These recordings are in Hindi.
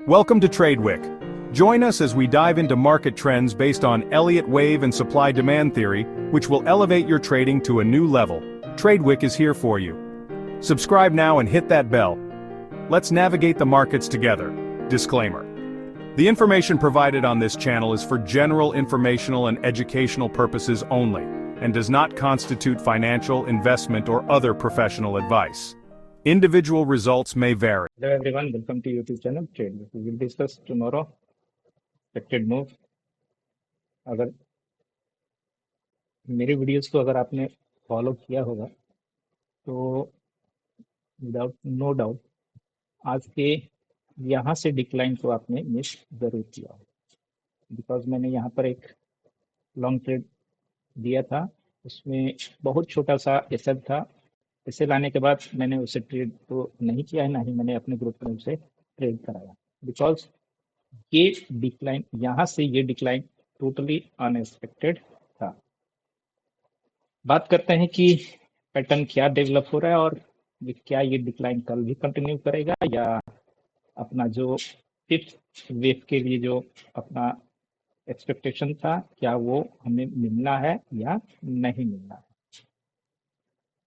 Welcome to TradeWick. Join us as we dive into market trends based on Elliott wave and supply-demand theory, which will elevate your trading to a new level. TradeWick is here for you. Subscribe now and hit that bell. Let's navigate the markets together. Disclaimer. The information provided on this channel is for general informational and educational purposes only, and does not constitute financial, investment, or other professional advice. Individual results may vary. Hello everyone, welcome to YouTube channel Trade. We will discuss tomorrow expected move. अगर मेरे वीडियोस को अगर आपने फॉलो किया होगा तो विदाउट नो डाउट आज के यहाँ से डिक्लाइन को आपने मिस जरूर किया, बिकॉज मैंने यहाँ पर एक लॉन्ग ट्रेड दिया था, उसमें बहुत छोटा सा एसेट था। इसे लाने के बाद मैंने उसे ट्रेड तो नहीं किया है, ना ही मैंने अपने ग्रुप में उसे ट्रेड कराया, बिकॉज ये डिक्लाइन यहाँ से ये डिक्लाइन टोटली अनएक्सपेक्टेड था। बात करते हैं कि पैटर्न क्या डेवलप हो रहा है और क्या ये डिक्लाइन कल भी कंटिन्यू करेगा या अपना जो फिफ्थ वेव के लिए जो अपना एक्सपेक्टेशन था क्या वो हमें मिलना है या नहीं मिलना है।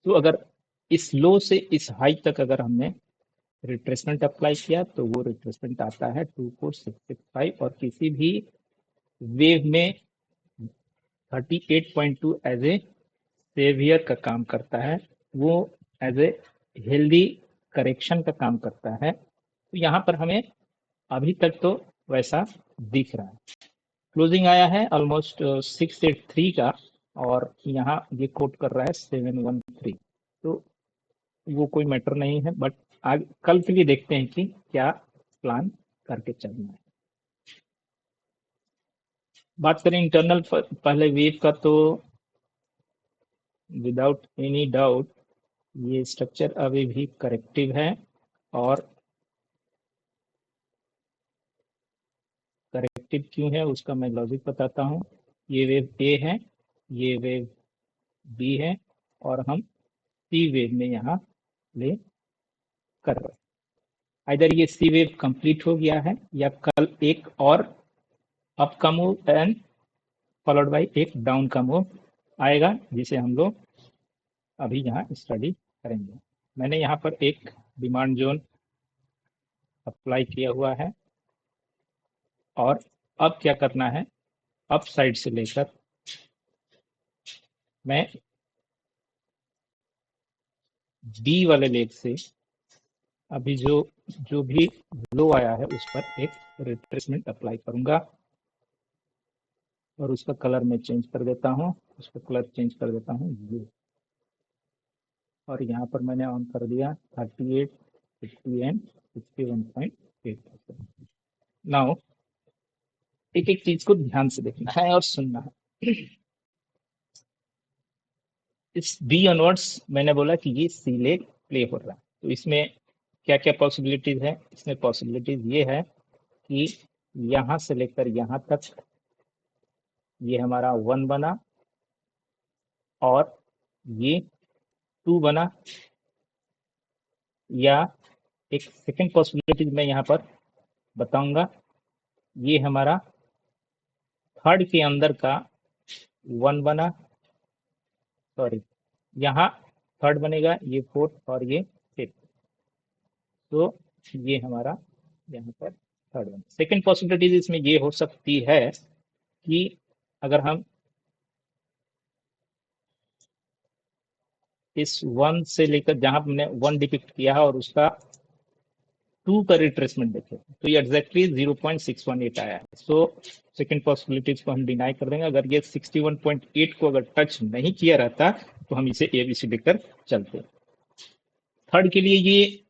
तो अगर इस लो से इस हाई तक अगर हमने रिट्रेसमेंट अप्लाई किया तो वो रिट्रेसमेंट आता है 24665 और किसी भी वेव में 38.2 एज ए सेवियर का काम करता है, वो एज ए हेल्दी करेक्शन का काम करता है। तो यहाँ पर हमें अभी तक तो वैसा दिख रहा है। क्लोजिंग आया है ऑलमोस्ट 683 का और यहाँ ये कोट कर रहा है 713, तो वो कोई मैटर नहीं है, बट आज कल के लिए देखते हैं कि क्या प्लान करके चलना है। बात करें इंटरनल पहले वेव का, तो विदाउट एनी डाउट ये स्ट्रक्चर अभी भी करेक्टिव है और करेक्टिव क्यों है उसका मैं लॉजिक बताता हूँ। ये वेव ए है, ये वेव बी है और हम सी वेव में यहाँ प्ले कर रहे हैं। इधर ये सी वेव कंप्लीट हो गया है या कल एक और अप का मूव एंड फॉलोड बाय एक डाउन का मूव आएगा, जिसे हम लोग अभी यहाँ स्टडी करेंगे। मैंने यहाँ पर एक डिमांड जोन अप्लाई किया हुआ है और अब क्या करना है, अप साइड से लेकर मैं बी वाले लेग से अभी जो भी लो आया है उस पर एक रिट्रेसमेंट अप्लाई करूंगा और उसका कलर मैं चेंज कर देता हूँ, उसका कलर चेंज कर देता हूँ ये, और यहाँ पर मैंने ऑन कर दिया 38, 50 एंड 61.8%। नाउ एक एक चीज को ध्यान से देखना है और सुनना है। इस बी ऑनवर्ड्स मैंने बोला कि ये सी लेग प्ले हो रहा है, तो इसमें क्या क्या पॉसिबिलिटीज है। इसमें पॉसिबिलिटीज ये है कि यहाँ से लेकर यहाँ तक ये हमारा 1 बना और ये 2 बना, या एक सेकेंड पॉसिबिलिटीज मैं यहाँ पर बताऊंगा, ये हमारा थर्ड के अंदर का 1 बना, सॉरी यहाँ थर्ड बनेगा, ये फोर्थ और ये फिफ्थ, तो ये हमारा यहाँ पर थर्ड बना। सेकेंड पॉसिबिलिटीज इसमें ये हो सकती है कि अगर हम इस 1 से लेकर जहां हमने 1 डिपिक्ट किया है और उसका 2 का रिट्रेसमेंट देखें तो ये एग्जैक्टली 0.618 आया है। सो सेकेंड पॉसिबिलिटीज को हम डिनाई कर देंगे। अगर ये 61.8 को अगर टच नहीं किया रहता तो हम इसे ए बी सी लेकर चलते। थर्ड के लिए ये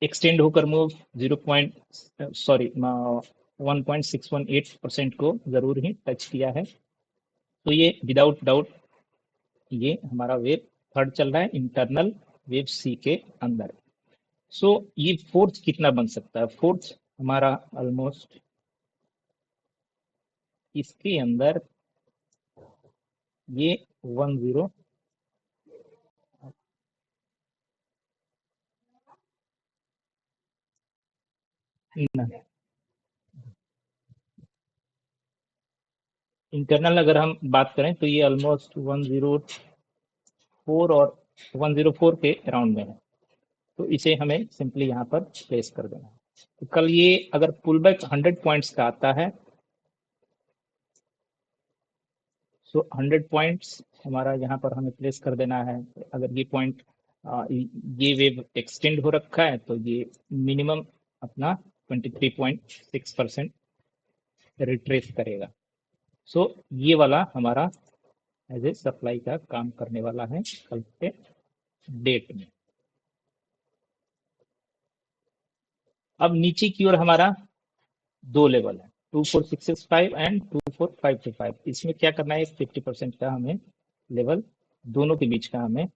एक्सटेंड होकर मूव 1.618% को जरूर ही टच किया है, तो ये विदाउट डाउट ये हमारा वेव थर्ड चल रहा है इंटरनल वेव सी के अंदर। सो ये फोर्थ कितना बन सकता है, फोर्थ हमारा ऑलमोस्ट इसके अंदर ये 10, ना इंटरनल अगर हम बात करें तो ये ऑलमोस्ट 104 और 104 के अराउंड में है, तो इसे हमें सिंपली यहाँ पर प्लेस कर देना है। तो कल ये अगर पुल बैक 100 पॉइंट्स का आता है, सो 100 पॉइंट्स हमारा यहाँ पर हमें प्लेस कर देना है। अगर ये पॉइंट ये वेव एक्सटेंड हो रखा है तो ये मिनिमम अपना 23.6% रिट्रेस करेगा। सो ये वाला हमारा एज ए सप्लाई का काम करने वाला है कल के डेट में। अब नीचे की ओर हमारा दो लेवल है, 24665 एंड 24525। इसमें क्या करना है, 50% का हमें लेवल दोनों के बीच का हमें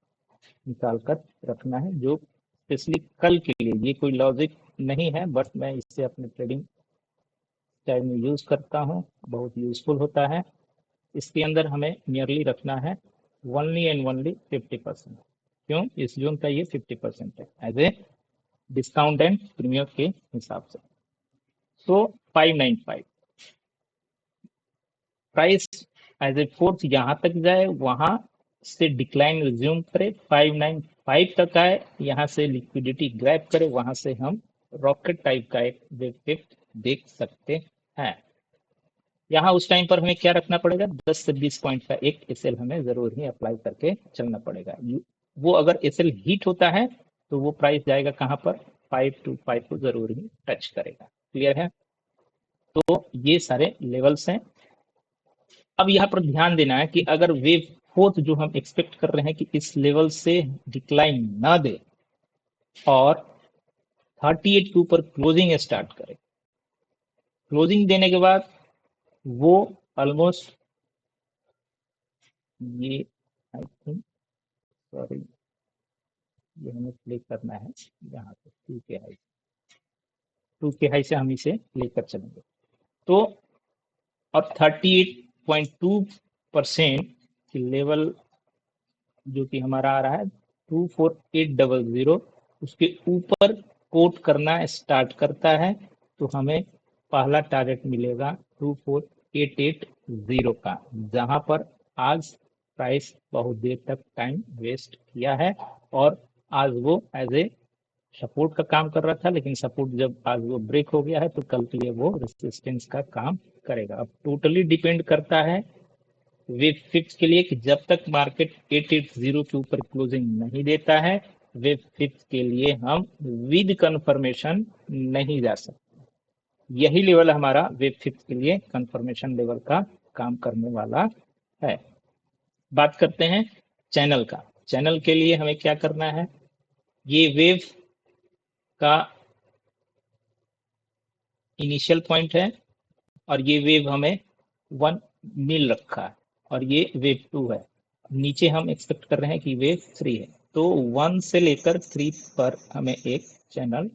निकाल कर रखना है, जो स्पेशली कल के लिए ये कोई लॉजिक नहीं है, बट मैं इससे अपने ट्रेडिंग स्टाइल में यूज करता हूँ, बहुत यूजफुल होता है। इसके अंदर हमें नियरली रखना है ओनली एंड ओनली 50%। क्यों, इस जोन का ये 50% है as a discount and premium के हिसाब से। So 595 price as a fourth यहाँ तक जाए, वहां से डिक्लाइन रिज्यूम करे, 595 तक आए, यहाँ से लिक्विडिटी ग्रैब करे, वहां से हम रॉकेट टाइप का एक वेव टिप देख सकते हैं। यहाँ उस टाइम पर हमें क्या रखना पड़ेगा, 10 से 20 पॉइंट का एक एसएल हमें जरूर ही अप्लाई करके चलना पड़ेगा। वो अगर एसएल हिट होता है तो वो प्राइस जाएगा कहाँ पर, 525 को जरूर ही टच करेगा। क्लियर है, तो ये सारे लेवल्स हैं। अब यहाँ पर ध्यान देना है कि अगर वेव फोर्थ जो हम एक्सपेक्ट कर रहे हैं कि इस लेवल से डिक्लाइन ना दे और 38 के ऊपर क्लोजिंग स्टार्ट करे, क्लोजिंग देने के बाद वो ऑलमोस्ट ये आई थिंक सॉरी ये हमें प्ले करना है यहाँ से 2 के हाई से हम इसे लेकर चलेंगे। तो और 38.2% की लेवल जो कि हमारा आ रहा है 24800, उसके ऊपर कोट करना स्टार्ट करता है तो हमें पहला टारगेट मिलेगा 24880 का, जहां पर आज प्राइस बहुत देर तक टाइम वेस्ट किया है और आज वो एज ए सपोर्ट का काम कर रहा था, लेकिन सपोर्ट जब आज वो ब्रेक हो गया है तो कल के लिए वो रेसिस्टेंस का काम करेगा। अब टोटली डिपेंड करता है वेव फिफ्थ के लिए कि जब तक मार्केट 880 के ऊपर क्लोजिंग नहीं देता है, वेव फिफ्थ के लिए हम विद कंफर्मेशन नहीं जा सकते। यही लेवल हमारा वेव फिफ्थ के लिए कंफर्मेशन लेवल का काम करने वाला है। बात करते हैं चैनल का। चैनल के लिए हमें क्या करना है, ये वेव का इनिशियल पॉइंट है और ये वेव हमें 1 मिल रखा है और ये वेव 2 है। नीचे हम एक्सपेक्ट कर रहे हैं कि वेव 3 है, तो 1 से लेकर 3 पर हमें एक चैनल